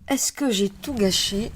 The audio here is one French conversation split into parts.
Est-ce que j'ai tout gâché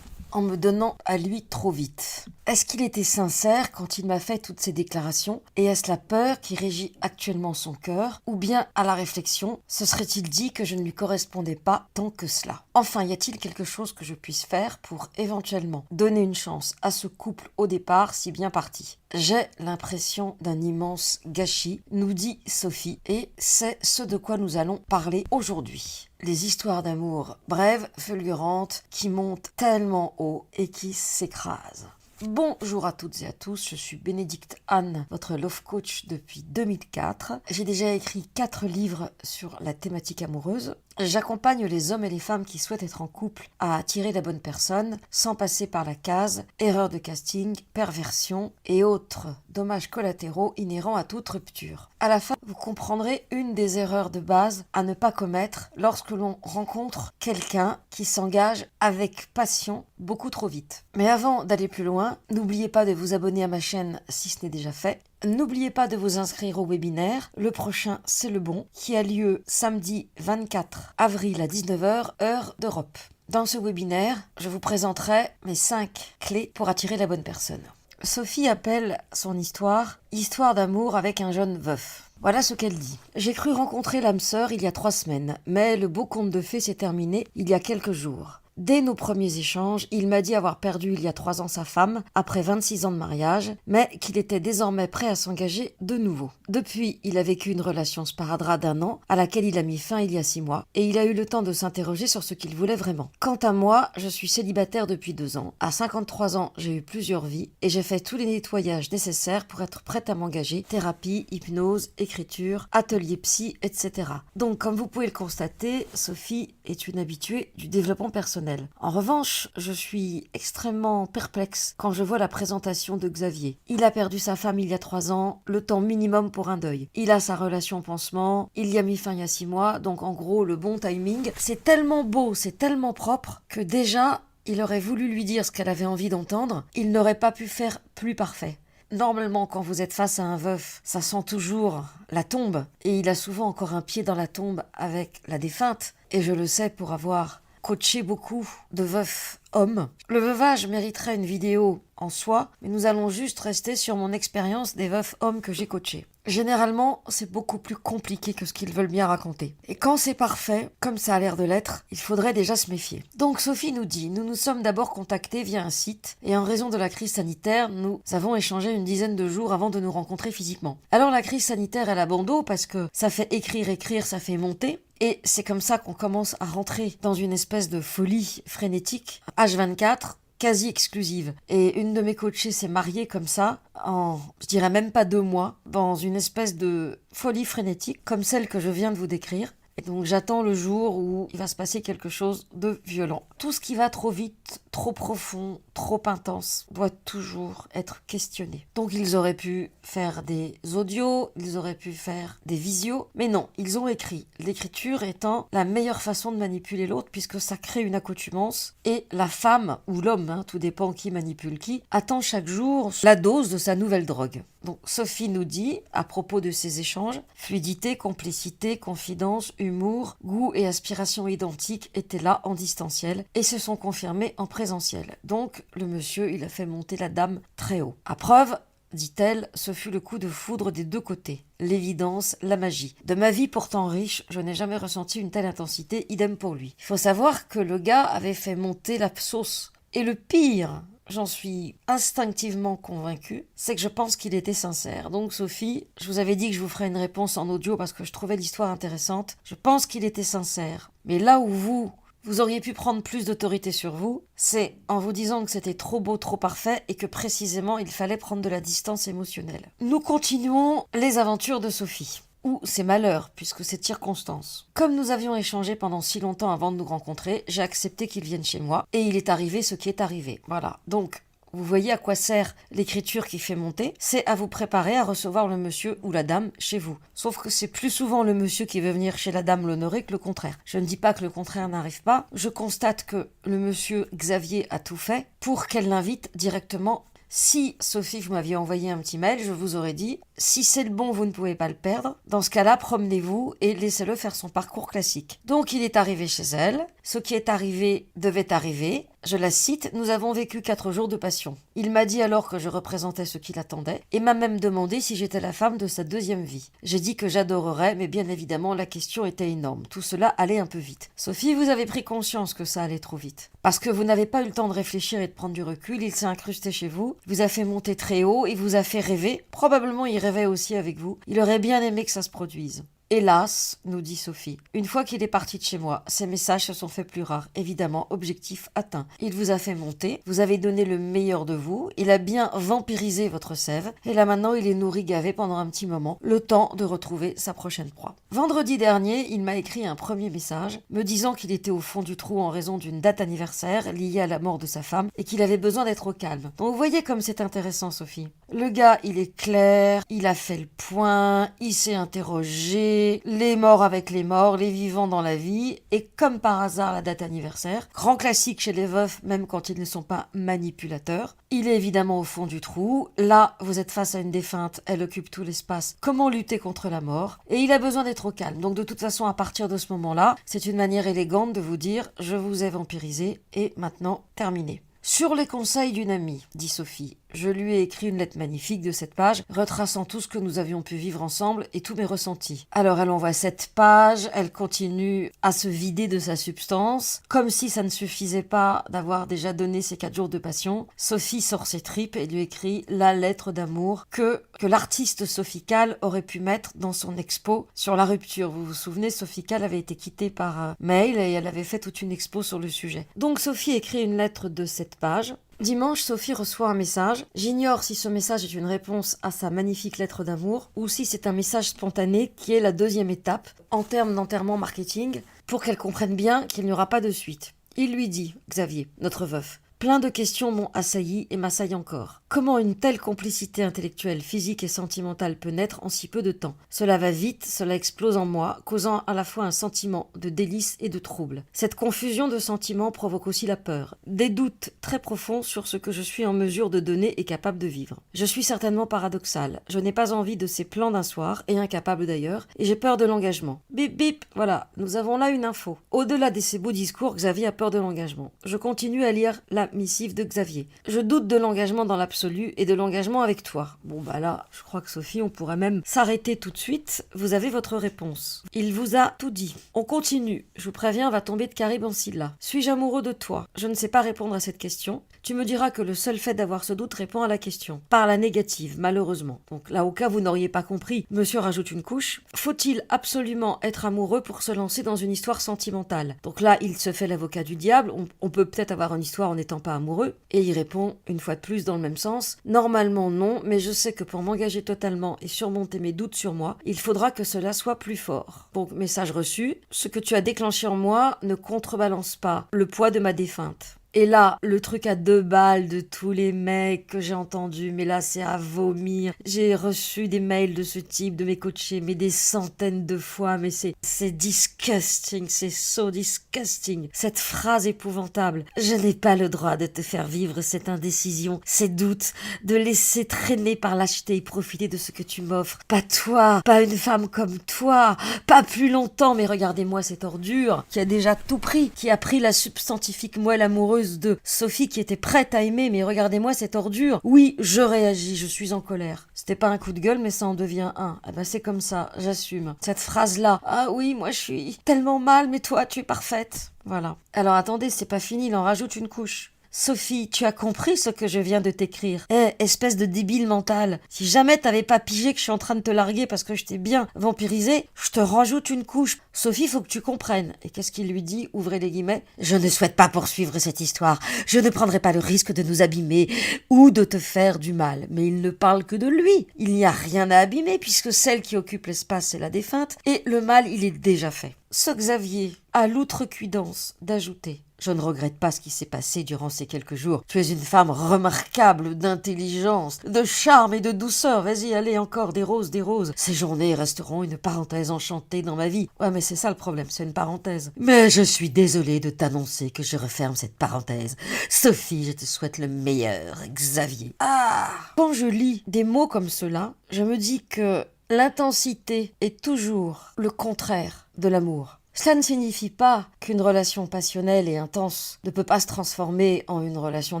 en me donnant à lui trop vite? Est-ce qu'il était sincère quand il m'a fait toutes ces déclarations? Et est-ce la peur qui régit actuellement son cœur? Ou bien, à la réflexion, se serait-il dit que je ne lui correspondais pas tant que cela? Enfin, y a-t-il quelque chose que je puisse faire pour éventuellement donner une chance à ce couple au départ si bien parti? J'ai l'impression d'un immense gâchis, nous dit Sophie, et c'est ce de quoi nous allons parler aujourd'hui. Les histoires d'amour brèves, fulgurantes, qui montent tellement haut et qui s'écrasent. Bonjour à toutes et à tous, je suis Bénédicte Anne, votre love coach depuis 2004. J'ai déjà écrit 4 livres sur la thématique amoureuse. J'accompagne les hommes et les femmes qui souhaitent être en couple à attirer la bonne personne sans passer par la case erreur de casting, perversion et autres dommages collatéraux inhérents à toute rupture. À la fin, vous comprendrez une des erreurs de base à ne pas commettre lorsque l'on rencontre quelqu'un qui s'engage avec passion beaucoup trop vite. Mais avant d'aller plus loin, n'oubliez pas de vous abonner à ma chaîne si ce n'est déjà fait. N'oubliez pas de vous inscrire au webinaire, le prochain c'est le bon, qui a lieu samedi 24 avril à 19h, heure d'Europe. Dans ce webinaire, je vous présenterai mes 5 clés pour attirer la bonne personne. Sophie appelle son histoire « Histoire d'amour avec un jeune veuf ». Voilà ce qu'elle dit. « J'ai cru rencontrer l'âme sœur il y a 3 semaines, mais le beau conte de fées s'est terminé il y a quelques jours. Dès nos premiers échanges, il m'a dit avoir perdu il y a 3 ans sa femme, après 26 ans de mariage, mais qu'il était désormais prêt à s'engager de nouveau. Depuis, il a vécu une relation sparadrap d'1 an, à laquelle il a mis fin il y a 6 mois, et il a eu le temps de s'interroger sur ce qu'il voulait vraiment. Quant à moi, je suis célibataire depuis 2 ans. À 53 ans, j'ai eu plusieurs vies, et j'ai fait tous les nettoyages nécessaires pour être prête à m'engager, thérapie, hypnose, écriture, atelier psy, etc. Donc, comme vous pouvez le constater, Sophie est une habituée du développement personnel. En revanche, je suis extrêmement perplexe quand je vois la présentation de Xavier. Il a perdu sa femme il y a 3 ans, le temps minimum pour un deuil. Il a sa relation pansement, il y a mis fin il y a 6 mois, donc en gros le bon timing. C'est tellement beau, c'est tellement propre que déjà, il aurait voulu lui dire ce qu'elle avait envie d'entendre, il n'aurait pas pu faire plus parfait. Normalement, quand vous êtes face à un veuf, ça sent toujours la tombe, et il a souvent encore un pied dans la tombe avec la défunte, et je le sais pour avoir coaché beaucoup de veufs hommes. Le veuvage mériterait une vidéo en soi, mais nous allons juste rester sur mon expérience des veufs hommes que j'ai coachés. Généralement, c'est beaucoup plus compliqué que ce qu'ils veulent bien raconter. Et quand c'est parfait, comme ça a l'air de l'être, il faudrait déjà se méfier. Donc Sophie nous dit, nous nous sommes d'abord contactés via un site, et en raison de la crise sanitaire, nous avons échangé une dizaine de jours avant de nous rencontrer physiquement. Alors la crise sanitaire, elle a bon dos parce que ça fait écrire, ça fait monter, et c'est comme ça qu'on commence à rentrer dans une espèce de folie frénétique, H24, quasi exclusive. Et une de mes coachées s'est mariée comme ça, en, je dirais même pas 2 mois, dans une espèce de folie frénétique, comme celle que je viens de vous décrire. Et donc j'attends le jour où il va se passer quelque chose de violent. Tout ce qui va trop vite, trop profond, trop intense, doit toujours être questionné. Donc ils auraient pu faire des audios, ils auraient pu faire des visios, mais non, ils ont écrit. L'écriture étant la meilleure façon de manipuler l'autre puisque ça crée une accoutumance et la femme, ou l'homme, tout dépend qui manipule qui, attend chaque jour la dose de sa nouvelle drogue. Donc Sophie nous dit, à propos de ces échanges, fluidité, complicité, confidence, humour, goût et aspiration identiques étaient là en distanciel et se sont confirmés en présentiel. Donc le monsieur, il a fait monter la dame très haut. À preuve, dit-elle, ce fut le coup de foudre des 2 côtés. L'évidence, la magie. De ma vie pourtant riche, je n'ai jamais ressenti une telle intensité, idem pour lui. Il faut savoir que le gars avait fait monter la sauce. Et le pire, j'en suis instinctivement convaincue, c'est que je pense qu'il était sincère. Donc Sophie, je vous avais dit que je vous ferais une réponse en audio parce que je trouvais l'histoire intéressante. Je pense qu'il était sincère. Mais là où vous auriez pu prendre plus d'autorité sur vous, c'est en vous disant que c'était trop beau, trop parfait et que précisément il fallait prendre de la distance émotionnelle. Nous continuons les aventures de Sophie. Ou ses malheurs, puisque c'est circonstance. Comme nous avions échangé pendant si longtemps avant de nous rencontrer, j'ai accepté qu'il vienne chez moi, et il est arrivé ce qui est arrivé. Voilà. Donc, vous voyez à quoi sert l'écriture qui fait monter, c'est à vous préparer à recevoir le monsieur ou la dame chez vous. Sauf que c'est plus souvent le monsieur qui veut venir chez la dame l'honorer que le contraire. Je ne dis pas que le contraire n'arrive pas, je constate que le monsieur Xavier a tout fait pour qu'elle l'invite directement Si, Sophie, vous m'aviez envoyé un petit mail, je vous aurais dit, si c'est le bon, vous ne pouvez pas le perdre. Dans ce cas-là, promenez-vous et laissez-le faire son parcours classique. Donc il est arrivé chez elle. Ce qui est arrivé devait arriver. Je la cite, nous avons vécu 4 jours de passion. Il m'a dit alors que je représentais ce qu'il attendait et m'a même demandé si j'étais la femme de sa deuxième vie. J'ai dit que j'adorerais, mais bien évidemment la question était énorme. Tout cela allait un peu vite. Sophie, vous avez pris conscience que ça allait trop vite. Parce que vous n'avez pas eu le temps de réfléchir et de prendre du recul, il s'est incrusté chez vous, vous a fait monter très haut et vous a fait rêver. Probablement il rêvait aussi avec vous. Il aurait bien aimé que ça se produise. Hélas, nous dit Sophie, une fois qu'il est parti de chez moi, ses messages se sont fait plus rares. Évidemment, objectif atteint. Il vous a fait monter, vous avez donné le meilleur de vous, il a bien vampirisé votre sève, et là maintenant il est nourri gavé pendant un petit moment, le temps de retrouver sa prochaine proie. Vendredi dernier, il m'a écrit un premier message, me disant qu'il était au fond du trou en raison d'une date anniversaire liée à la mort de sa femme, et qu'il avait besoin d'être au calme. Donc vous voyez comme c'est intéressant, Sophie. Le gars, il est clair, il a fait le point, il s'est interrogé, les morts avec les morts, les vivants dans la vie, et comme par hasard la date anniversaire, grand classique chez les veufs, même quand ils ne sont pas manipulateurs. Il est évidemment au fond du trou, là vous êtes face à une défunte, elle occupe tout l'espace, comment lutter contre la mort, et il a besoin d'être au calme, donc de toute façon à partir de ce moment-là, c'est une manière élégante de vous dire « je vous ai vampirisé, et maintenant terminé ». Sur les conseils d'une amie, dit Sophie, je lui ai écrit une lettre magnifique de 7 pages, retraçant tout ce que nous avions pu vivre ensemble et tous mes ressentis. Alors elle envoie 7 pages, elle continue à se vider de sa substance, comme si ça ne suffisait pas d'avoir déjà donné ces 4 jours de passion. Sophie sort ses tripes et lui écrit la lettre d'amour que l'artiste Sophie Calle aurait pu mettre dans son expo sur la rupture. Vous vous souvenez, Sophie Calle avait été quittée par mail et elle avait fait toute une expo sur le sujet. Donc Sophie écrit une lettre de 7 pages. Dimanche, Sophie reçoit un message. J'ignore si ce message est une réponse à sa magnifique lettre d'amour ou si c'est un message spontané qui est la deuxième étape en termes d'enterrement marketing pour qu'elle comprenne bien qu'il n'y aura pas de suite. Il lui dit, Xavier, notre veuf, plein de questions m'ont assailli et m'assaillent encore. Comment une telle complicité intellectuelle, physique et sentimentale peut naître en si peu de temps? Cela va vite, cela explose en moi, causant à la fois un sentiment de délice et de trouble. Cette confusion de sentiments provoque aussi la peur, des doutes très profonds sur ce que je suis en mesure de donner et capable de vivre. Je suis certainement paradoxale, je n'ai pas envie de ces plans d'un soir, et incapable d'ailleurs, et j'ai peur de l'engagement. Bip bip, voilà, nous avons là une info. Au-delà de ces beaux discours, Xavier a peur de l'engagement. Je continue à lire la missive de Xavier. Je doute de l'engagement dans l'absolu et de l'engagement avec toi. Bon bah là, je crois que Sophie, on pourrait même s'arrêter tout de suite. Vous avez votre réponse. Il vous a tout dit. On continue. Je vous préviens, va tomber de Caribe en Scylla. Suis-je amoureux de toi? Je ne sais pas répondre à cette question. Tu me diras que le seul fait d'avoir ce doute répond à la question. Par la négative, malheureusement. Donc là, au cas où vous n'auriez pas compris, monsieur rajoute une couche. Faut-il absolument être amoureux pour se lancer dans une histoire sentimentale? Donc là, il se fait l'avocat du diable. On peut peut-être avoir une histoire en n'étant pas amoureux. Et il répond, une fois de plus, dans le même sens. Normalement, non, mais je sais que pour m'engager totalement et surmonter mes doutes sur moi, il faudra que cela soit plus fort. Donc, message reçu. Ce que tu as déclenché en moi ne contrebalance pas le poids de ma défunte. Et là, le truc à 2 balles de tous les mecs que j'ai entendus, mais là, c'est à vomir. J'ai reçu des mails de ce type, de mes coachés, mais des centaines de fois, mais c'est disgusting, c'est so disgusting. Cette phrase épouvantable. Je n'ai pas le droit de te faire vivre cette indécision, ces doutes, de laisser traîner par lâcheté et profiter de ce que tu m'offres. Pas toi, pas une femme comme toi, pas plus longtemps, mais regardez-moi cette ordure qui a déjà tout pris, qui a pris la substantifique moelle amoureuse de Sophie qui était prête à aimer, mais regardez-moi cette ordure. Oui, je réagis, je suis en colère. C'était pas un coup de gueule, mais ça en devient un. Ah ben c'est comme ça, j'assume. Cette phrase-là, ah oui, moi je suis tellement mal, mais toi tu es parfaite. Voilà. Alors attendez, c'est pas fini, il en rajoute une couche. Sophie, tu as compris ce que je viens de t'écrire? Espèce de débile mental. Si jamais t'avais pas pigé que je suis en train de te larguer parce que je t'ai bien vampirisé, je te rajoute une couche. Sophie, faut que tu comprennes. Et qu'est-ce qu'il lui dit? Ouvrez les guillemets. Je ne souhaite pas poursuivre cette histoire. Je ne prendrai pas le risque de nous abîmer ou de te faire du mal. Mais il ne parle que de lui. Il n'y a rien à abîmer puisque celle qui occupe l'espace, c'est la défunte. Et le mal, il est déjà fait. Ce Xavier a l'outrecuidance d'ajouter. Je ne regrette pas ce qui s'est passé durant ces quelques jours. Tu es une femme remarquable d'intelligence, de charme et de douceur. Vas-y, allez, encore des roses, des roses. Ces journées resteront une parenthèse enchantée dans ma vie. Ouais, mais c'est ça le problème, c'est une parenthèse. Mais je suis désolée de t'annoncer que je referme cette parenthèse. Sophie, je te souhaite le meilleur. Xavier. Ah! Quand je lis des mots comme cela, je me dis que l'intensité est toujours le contraire de l'amour. Cela ne signifie pas qu'une relation passionnelle et intense ne peut pas se transformer en une relation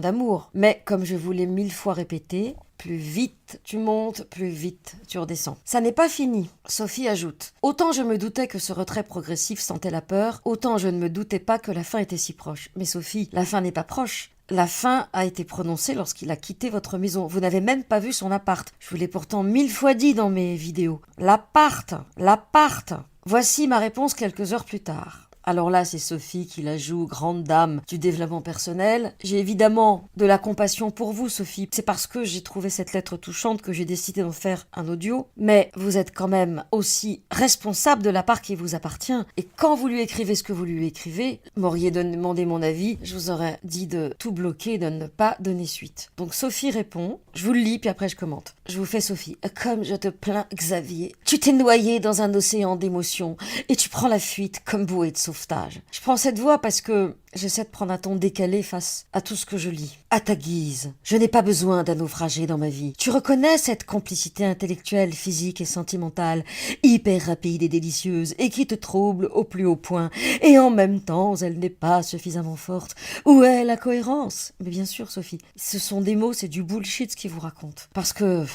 d'amour. Mais comme je vous l'ai 1000 fois répété, plus vite tu montes, plus vite tu redescends. Ça n'est pas fini. Sophie ajoute. Autant je me doutais que ce retrait progressif sentait la peur, autant je ne me doutais pas que la fin était si proche. Mais Sophie, la fin n'est pas proche. La fin a été prononcée lorsqu'il a quitté votre maison. Vous n'avez même pas vu son appart. Je vous l'ai pourtant 1000 fois dit dans mes vidéos. L'appart. Voici ma réponse quelques heures plus tard. Alors là, c'est Sophie qui la joue grande dame du développement personnel. J'ai évidemment de la compassion pour vous, Sophie. C'est parce que j'ai trouvé cette lettre touchante que j'ai décidé d'en faire un audio. Mais vous êtes quand même aussi responsable de la part qui vous appartient. Et quand vous lui écrivez ce que vous lui écrivez, m'auriez demandé mon avis, je vous aurais dit de tout bloquer, de ne pas donner suite. Donc Sophie répond, je vous le lis puis après je commente. Je vous fais Sophie. Comme je te plains, Xavier, tu t'es noyé dans un océan d'émotions et tu prends la fuite comme bouée de sauvetage. Je prends cette voix parce que j'essaie de prendre un ton décalé face à tout ce que je lis. À ta guise, je n'ai pas besoin d'un naufragé dans ma vie. Tu reconnais cette complicité intellectuelle, physique et sentimentale, hyper rapide et délicieuse, et qui te trouble au plus haut point. Et en même temps, elle n'est pas suffisamment forte. Où est la cohérence? Mais bien sûr, Sophie, ce sont des mots, c'est du bullshit ce qu'ils vous racontent. Parce que...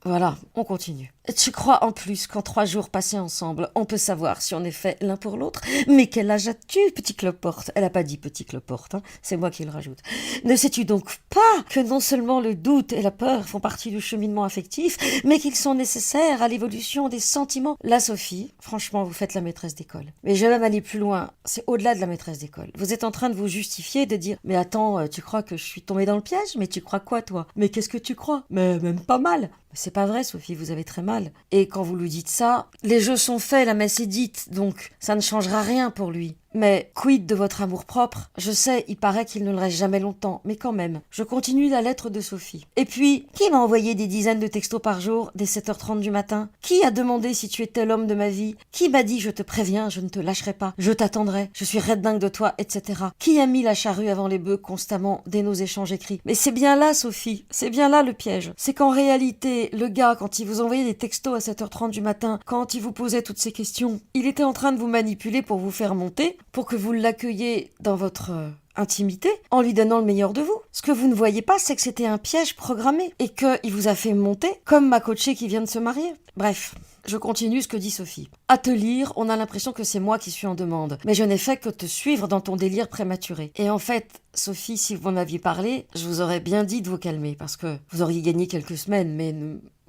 Voilà, on continue. Tu crois en plus qu'en 3 jours passés ensemble, on peut savoir si on est fait l'un pour l'autre? Mais quel âge as-tu, petit cloporte? Elle a pas dit petit cloporte, hein, c'est moi qui le rajoute. Ne sais-tu donc pas que non seulement le doute et la peur font partie du cheminement affectif, mais qu'ils sont nécessaires à l'évolution des sentiments? Là, Sophie, franchement, vous faites la maîtresse d'école. Mais je vais même aller plus loin, c'est au-delà de la maîtresse d'école. Vous êtes en train de vous justifier, de dire « Mais attends, tu crois que je suis tombée dans le piège? Mais tu crois quoi, toi? Mais qu'est-ce que tu crois? Mais même pas mal !» C'est pas vrai, Sophie, vous avez très mal. Et quand vous lui dites ça, les jeux sont faits, la messe est dite, donc ça ne changera rien pour lui. Mais quid de votre amour-propre? Je sais, il paraît qu'il ne le reste jamais longtemps, mais quand même. Je continue la lettre de Sophie. Et puis, qui m'a envoyé des dizaines de textos par jour, dès 7h30 du matin? Qui a demandé si tu étais l'homme de ma vie? Qui m'a dit je te préviens, je ne te lâcherai pas, je t'attendrai, je suis red dingue de toi, etc. Qui a mis la charrue avant les bœufs constamment dès nos échanges écrits? Mais c'est bien là, Sophie, c'est bien là le piège. C'est qu'en réalité, le gars, quand il vous envoyait des textos à 7h30 du matin, quand il vous posait toutes ces questions, il était en train de vous manipuler pour vous faire monter, pour que vous l'accueilliez dans votre intimité en lui donnant le meilleur de vous. Ce que vous ne voyez pas, c'est que c'était un piège programmé et qu'il vous a fait monter comme ma coachée qui vient de se marier. Bref, je continue ce que dit Sophie. À te lire, on a l'impression que c'est moi qui suis en demande, mais je n'ai fait que te suivre dans ton délire prématuré. Et en fait, Sophie, si vous m'en aviez parlé, je vous aurais bien dit de vous calmer parce que vous auriez gagné quelques semaines, mais...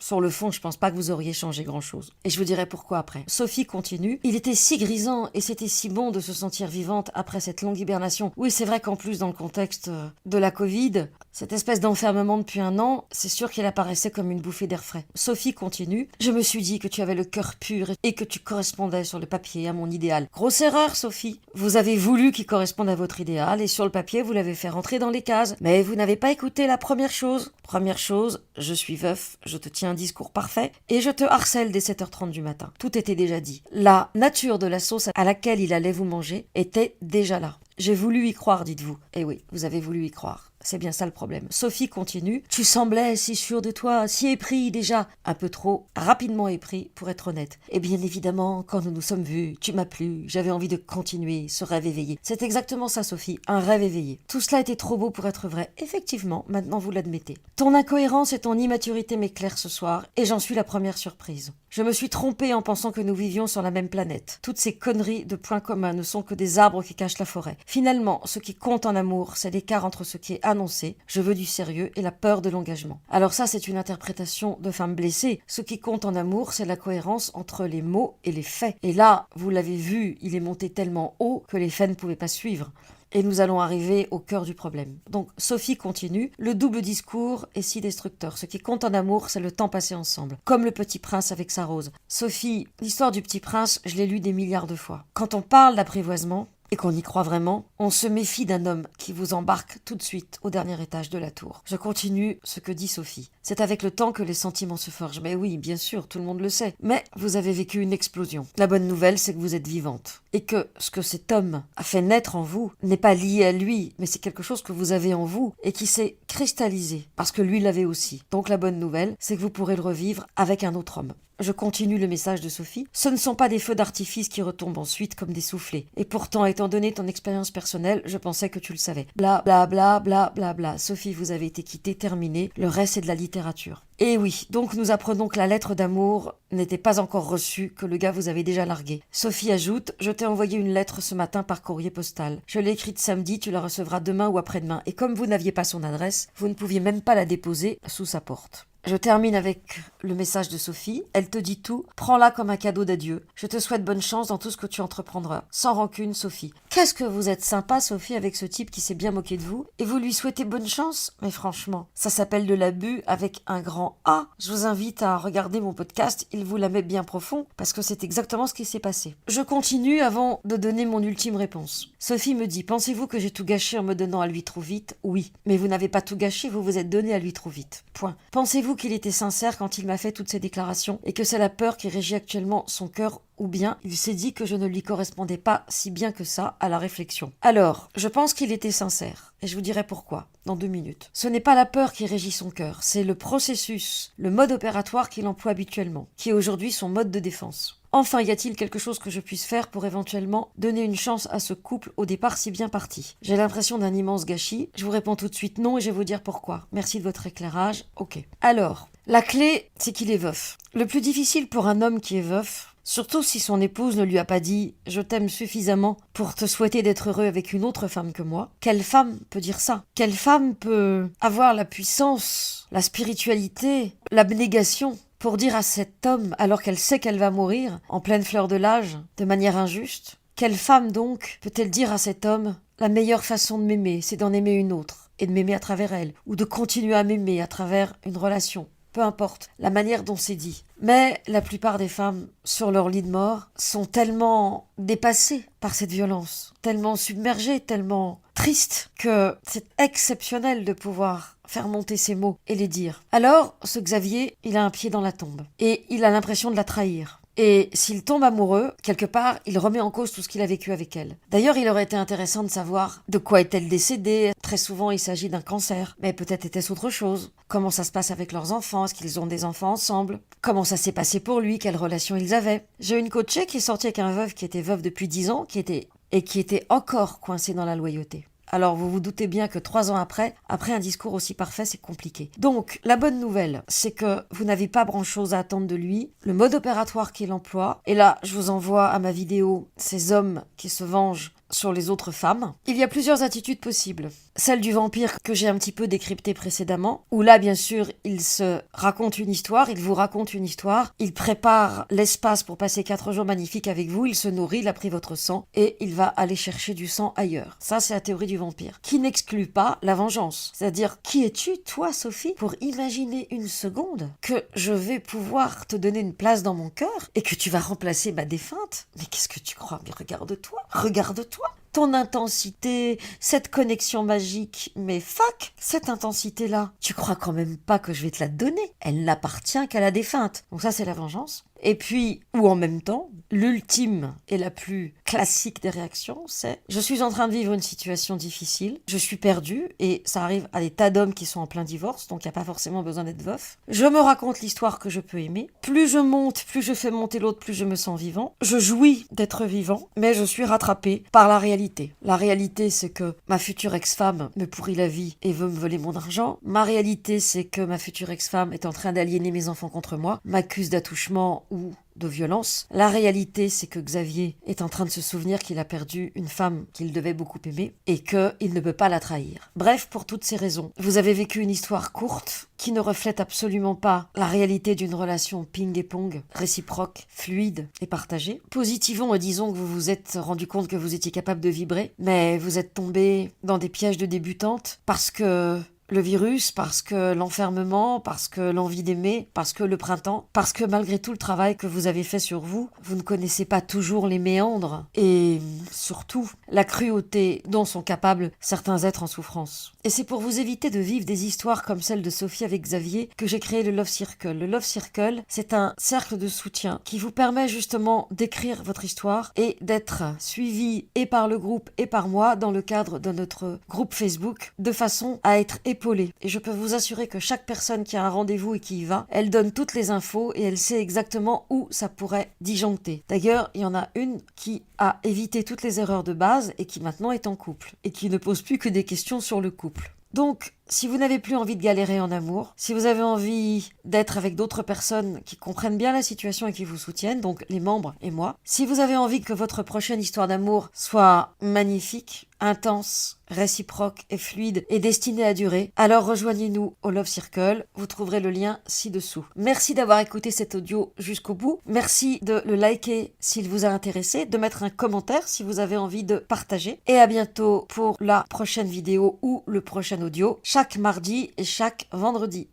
Sur le fond, je pense pas que vous auriez changé grand-chose. Et je vous dirai pourquoi après. Sophie continue. Il était si grisant et c'était si bon de se sentir vivante après cette longue hibernation. Oui, c'est vrai qu'en plus, dans le contexte de la Covid, cette espèce d'enfermement depuis 1 an, c'est sûr qu'il apparaissait comme une bouffée d'air frais. Sophie continue. Je me suis dit que tu avais le cœur pur et que tu correspondais sur le papier à mon idéal. Grosse erreur, Sophie. Vous avez voulu qu'il corresponde à votre idéal et sur le papier, vous l'avez fait rentrer dans les cases. Mais vous n'avez pas écouté la première chose. Première chose, je suis veuf, je te tiens un discours parfait et je te harcèle dès 7h30 du matin. Tout était déjà dit. La nature de la sauce à laquelle il allait vous manger était déjà là. J'ai voulu y croire, dites-vous. Eh oui, vous avez voulu y croire. C'est bien ça le problème. Sophie continue. Tu semblais si sûr de toi, si épris déjà. Un peu trop, rapidement épris, pour être honnête. Et bien évidemment, quand nous nous sommes vus, tu m'as plu. J'avais envie de continuer ce rêve éveillé. C'est exactement ça, Sophie. Un rêve éveillé. Tout cela était trop beau pour être vrai. Effectivement, maintenant vous l'admettez. Ton incohérence et ton immaturité m'éclairent ce soir, et j'en suis la première surprise. Je me suis trompée en pensant que nous vivions sur la même planète. Toutes ces conneries de points communs ne sont que des arbres qui cachent la forêt. Finalement, ce qui compte en amour, c'est l'écart entre ce qui est annoncé, je veux du sérieux, et la peur de l'engagement. Alors ça, c'est une interprétation de femme blessée. Ce qui compte en amour, c'est la cohérence entre les mots et les faits. Et là, vous l'avez vu, il est monté tellement haut que les faits ne pouvaient pas suivre. Et nous allons arriver au cœur du problème. Donc, Sophie continue. Le double discours est si destructeur. Ce qui compte en amour, c'est le temps passé ensemble. Comme le petit prince avec sa rose. Sophie, l'histoire du petit prince, je l'ai lu des milliards de fois. Quand on parle d'apprivoisement, et qu'on y croit vraiment, on se méfie d'un homme qui vous embarque tout de suite au dernier étage de la tour. Je continue ce que dit Sophie. C'est avec le temps que les sentiments se forgent. Mais oui, bien sûr, tout le monde le sait. Mais vous avez vécu une explosion. La bonne nouvelle, c'est que vous êtes vivante. Et que ce que cet homme a fait naître en vous n'est pas lié à lui, mais c'est quelque chose que vous avez en vous et qui s'est cristallisé. Parce que lui l'avait aussi. Donc la bonne nouvelle, c'est que vous pourrez le revivre avec un autre homme. Je continue le message de Sophie. Ce ne sont pas des feux d'artifice qui retombent ensuite comme des soufflets. Et pourtant, étant donné ton expérience personnelle, je pensais que tu le savais. Bla bla bla bla bla bla. Sophie, vous avez été quittée, terminé. Le reste, c'est de la littérature. Et oui, donc nous apprenons que la lettre d'amour n'était pas encore reçue, que le gars vous avait déjà largué. Sophie ajoute, je t'ai envoyé une lettre ce matin par courrier postal. Je l'ai écrite samedi, tu la recevras demain ou après-demain. Et comme vous n'aviez pas son adresse, vous ne pouviez même pas la déposer sous sa porte. Je termine avec le message de Sophie. Elle te dit tout. Prends-la comme un cadeau d'adieu. Je te souhaite bonne chance dans tout ce que tu entreprendras. Sans rancune, Sophie. Qu'est-ce que vous êtes sympa, Sophie, avec ce type qui s'est bien moqué de vous. Et vous lui souhaitez bonne chance. Mais franchement, ça s'appelle de l'abus avec un grand A. Je vous invite à regarder mon podcast. Il vous la met bien profond parce que c'est exactement ce qui s'est passé. Je continue avant de donner mon ultime réponse. Sophie me dit, pensez-vous que j'ai tout gâché en me donnant à lui trop vite? Oui. Mais vous n'avez pas tout gâché, vous vous êtes donné à lui trop vite. Point. Pensez-vous qu'il était sincère quand il m'a fait toutes ces déclarations et que c'est la peur qui régit actuellement son cœur ou bien il s'est dit que je ne lui correspondais pas si bien que ça à la réflexion. Alors, je pense qu'il était sincère et je vous dirai pourquoi dans 2 minutes. Ce n'est pas la peur qui régit son cœur, c'est le processus, le mode opératoire qu'il emploie habituellement, qui est aujourd'hui son mode de défense. Enfin, y a-t-il quelque chose que je puisse faire pour éventuellement donner une chance à ce couple au départ si bien parti? J'ai l'impression d'un immense gâchis. Je vous réponds tout de suite non et je vais vous dire pourquoi. Merci de votre éclairage. Ok. Alors, la clé, c'est qu'il est veuf. Le plus difficile pour un homme qui est veuf, surtout si son épouse ne lui a pas dit « je t'aime suffisamment pour te souhaiter d'être heureux avec une autre femme que moi », quelle femme peut dire ça? Quelle femme peut avoir la puissance, la spiritualité, l'abnégation pour dire à cet homme, alors qu'elle sait qu'elle va mourir, en pleine fleur de l'âge, de manière injuste? Quelle femme donc peut-elle dire à cet homme « la meilleure façon de m'aimer, c'est d'en aimer une autre, et de m'aimer à travers elle, ou de continuer à m'aimer à travers une relation ?» Peu importe la manière dont c'est dit. Mais la plupart des femmes, sur leur lit de mort, sont tellement dépassées par cette violence, tellement submergées, tellement tristes, que c'est exceptionnel de pouvoir faire monter ces mots et les dire. Alors, ce Xavier, il a un pied dans la tombe. Et il a l'impression de la trahir. Et s'il tombe amoureux, quelque part, il remet en cause tout ce qu'il a vécu avec elle. D'ailleurs, il aurait été intéressant de savoir de quoi est-elle décédée. Très souvent, il s'agit d'un cancer. Mais peut-être était-ce autre chose. Comment ça se passe avec leurs enfants? Est-ce qu'ils ont des enfants ensemble? Comment ça s'est passé pour lui? Quelle relation ils avaient? J'ai une coachée qui est sortie avec un veuf qui était veuf depuis 10 ans, qui était encore coincé dans la loyauté. Alors vous vous doutez bien que 3 ans après un discours aussi parfait, c'est compliqué. Donc la bonne nouvelle, c'est que vous n'avez pas grand-chose à attendre de lui, le mode opératoire qu'il emploie, et là je vous envoie à ma vidéo ces hommes qui se vengent sur les autres femmes. Il y a plusieurs attitudes possibles. Celle du vampire que j'ai un petit peu décryptée précédemment, où là, bien sûr, il se raconte une histoire, il vous raconte une histoire, il prépare l'espace pour passer 4 jours magnifiques avec vous, il se nourrit, il a pris votre sang, et il va aller chercher du sang ailleurs. Ça, c'est la théorie du vampire, qui n'exclut pas la vengeance. C'est-à-dire, qui es-tu, toi, Sophie, pour imaginer une seconde que je vais pouvoir te donner une place dans mon cœur, et que tu vas remplacer ma défunte? Mais qu'est-ce que tu crois? Mais regarde-toi, regarde-toi! Ton intensité, cette connexion magique, mais fuck, cette intensité-là, tu crois quand même pas que je vais te la donner? Elle n'appartient qu'à la défunte. Donc ça, c'est la vengeance. Et puis, ou en même temps, l'ultime et la plus classique des réactions, c'est « je suis en train de vivre une situation difficile, je suis perdue » et ça arrive à des tas d'hommes qui sont en plein divorce, donc il n'y a pas forcément besoin d'être veuf. Je me raconte l'histoire que je peux aimer. Plus je monte, plus je fais monter l'autre, plus je me sens vivant. Je jouis d'être vivant, mais je suis rattrapée par la réalité. La réalité, c'est que ma future ex-femme me pourrit la vie et veut me voler mon argent. Ma réalité, c'est que ma future ex-femme est en train d'aliéner mes enfants contre moi, m'accuse d'attouchement ou de violence. La réalité, c'est que Xavier est en train de se souvenir qu'il a perdu une femme qu'il devait beaucoup aimer et qu'il ne peut pas la trahir. Bref, pour toutes ces raisons, vous avez vécu une histoire courte qui ne reflète absolument pas la réalité d'une relation ping et pong, réciproque, fluide et partagée. Positivons et disons que vous vous êtes rendu compte que vous étiez capable de vibrer, mais vous êtes tombé dans des pièges de débutante parce que le virus, parce que l'enfermement, parce que l'envie d'aimer, parce que le printemps, parce que malgré tout le travail que vous avez fait sur vous, vous ne connaissez pas toujours les méandres et surtout la cruauté dont sont capables certains êtres en souffrance. Et c'est pour vous éviter de vivre des histoires comme celle de Sophie avec Xavier que j'ai créé le Love Circle. Le Love Circle, c'est un cercle de soutien qui vous permet justement d'écrire votre histoire et d'être suivi et par le groupe et par moi dans le cadre de notre groupe Facebook de façon à être épaulé. Et je peux vous assurer que chaque personne qui a un rendez-vous et qui y va, elle donne toutes les infos et elle sait exactement où ça pourrait disjoncter. D'ailleurs, il y en a une qui a évité toutes les erreurs de base et qui maintenant est en couple et qui ne pose plus que des questions sur le couple. Donc, si vous n'avez plus envie de galérer en amour, si vous avez envie d'être avec d'autres personnes qui comprennent bien la situation et qui vous soutiennent, donc les membres et moi, si vous avez envie que votre prochaine histoire d'amour soit magnifique, intense, réciproque et fluide et destinée à durer, alors rejoignez-nous au Love Circle, vous trouverez le lien ci-dessous. Merci d'avoir écouté cet audio jusqu'au bout, merci de le liker s'il vous a intéressé, de mettre un commentaire si vous avez envie de partager, et à bientôt pour la prochaine vidéo ou le prochain audio, chaque mardi et chaque vendredi.